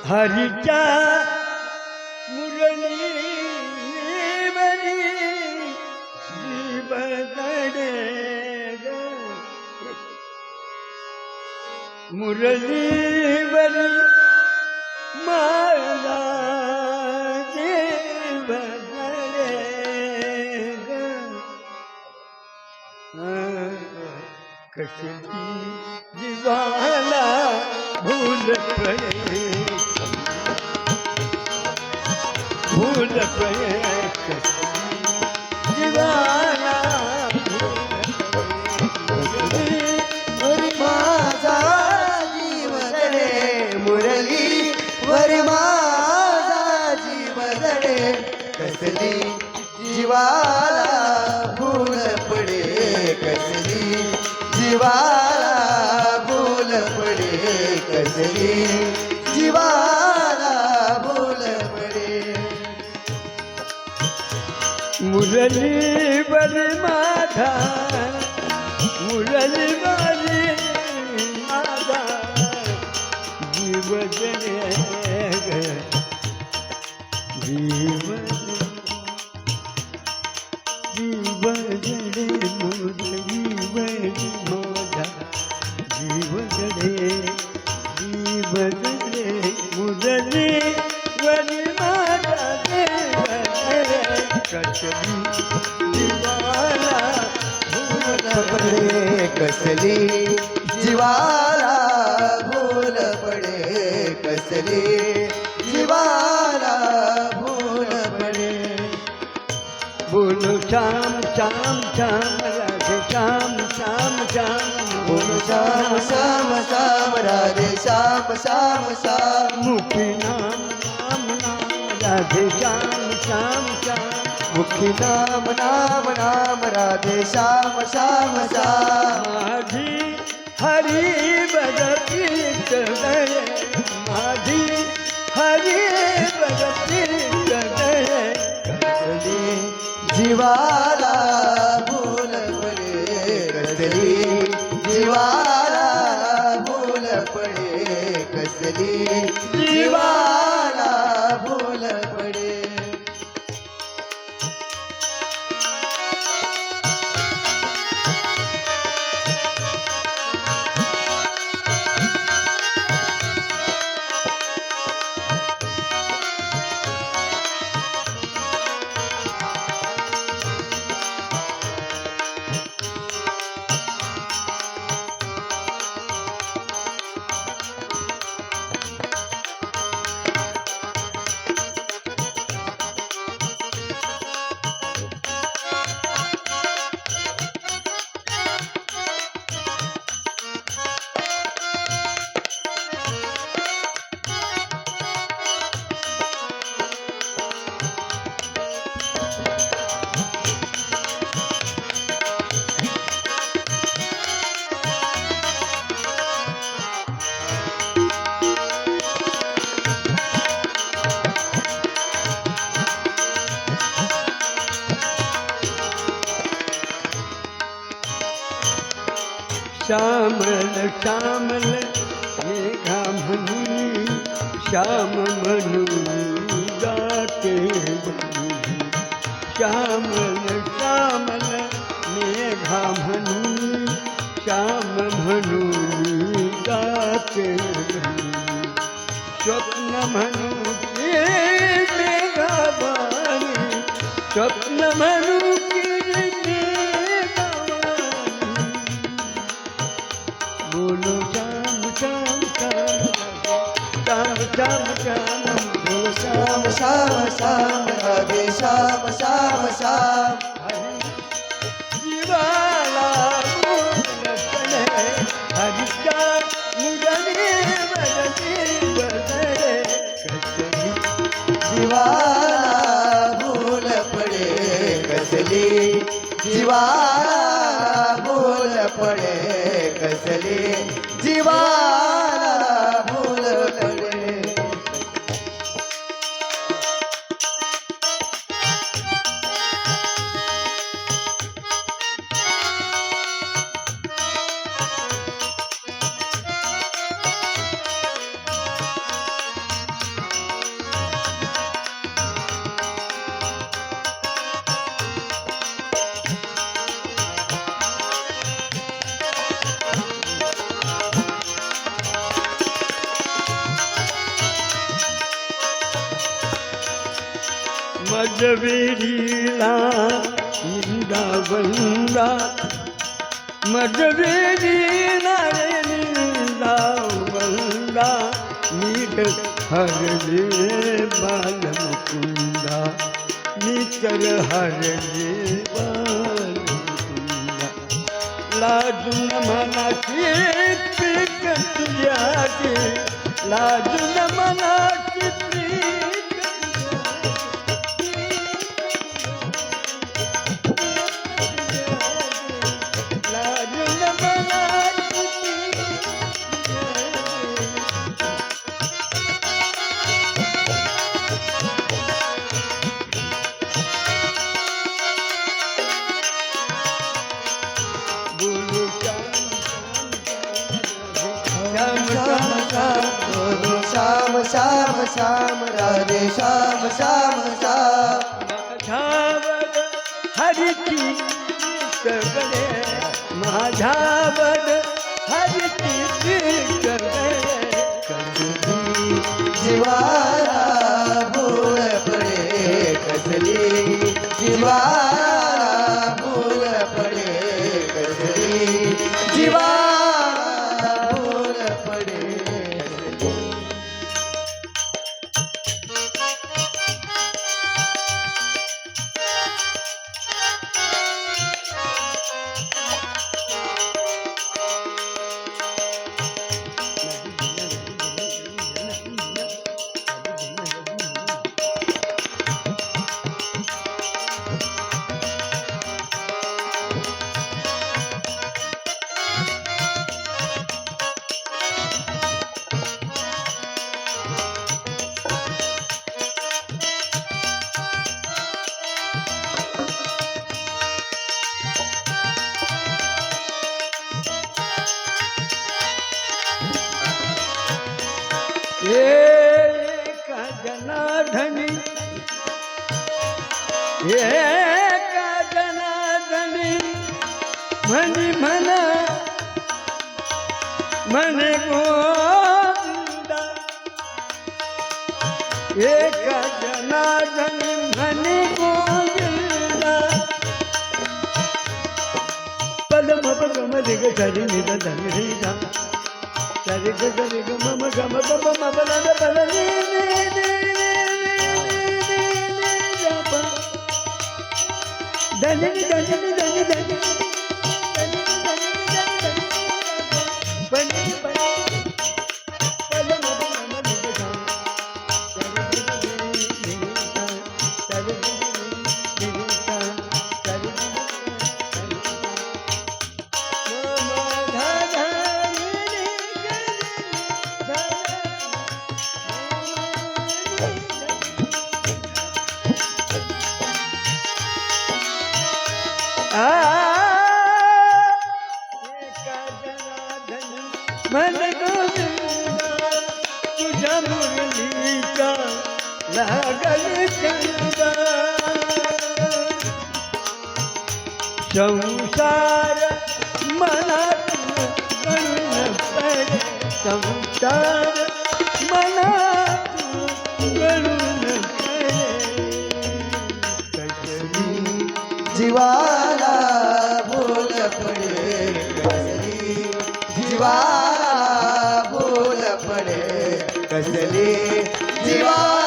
हरीच्या मुरलीवरी जीवगडे मुरलीवरी माझा जीवगडे कशी जीवाला भूल पडे भूल पडे जीवाला वरी माझा जीव जडे मुरली वरी माझा जीव जडे कसली जीवाला भूल पडे कसली जीवाला भूल पडे कसली जीवाला भूल पडे मुरलीवरी माझा मुरलीवरी माझा जीव जडे जीव जीव जडे मुरलीवरी माझा जीव जडे जीव जडे मुरलीवरी माझा जीव जडे कसली जीवाला भूल पडे कसली जीवाला भूल पडे कसली जीवाला भूल पडे बोलो श्याम श्याम श्याम राधे श्याम श्याम श्याम बोलो श्याम श्याम श्याम राधे श्याम श्याम श्याम मुखी नाम नाम नाम राधे श्याम श्याम श्याम मुखी नाम नाम नाम राधे श्याम श्याम श्याम माझी हरी भगती गए माझी हरी भगती गए कसली जीवाला भूल पडे कसली जीवाला भूल पडे कसली जीवाला भूल पडे श्यामल श्यामल मेघा म्हणून श्याम म्हणून गाते श्यामल श्यामल मेघा म्हणून श्याम म्हणून गाते स्वप्न म्हणून मेघावाणी स्वप्न म्हणून बोलो श्याम श्याम श्याम श्याम श्याम बोलो श्याम श्याम श्याम राधे श्याम श्याम श्याम जीवाला भूल पडे हरीच्या मुरलीवरी बदले कसली जीवाला भूल पडे कसली जीवाला भूल पडे कसली जीवाला भूल पडे मजवेरीला निंदा वंदा मजवेरीला रे निंदा वंदा नीट हरले बालमुकुंदा नीतर हरले बालमुकुंदा लाजून मनाची पीक तुझ्याची लाजून मनाची पीक लाजून मनाची श्याम श्याम श्याम राधे श्याम श्याम श्याम माझ्यावर हरिची सगळे माझ्यावर हरिची सगळे जीवाला भूल पडे कसली जीवाला भूल पडे कसली जीवाला भूल पडे कसली एका जनार्दनी एका जनार्दनी म्हणी म्हणा म्हणे गोविंदा एका जनार्दनी म्हणे गोविंदा पदम पदम दिग धरी निध धनी रे धा सरे ग सरे ग मम गम गम मम लद बल नी नी नी धनी धनी धनी धनी बनी बनी पद मम मम दिग धा सरे ग नी नी सरे ग नी नी सरे ग मन गोविंदा तुझ्या मुरलीचा लागल चंदा संसार मनातून गळून पडे संसार मनातून गळून पडे कसली जीवाला भूल पडे कसली जीवाला भूल पडे कसली जीवा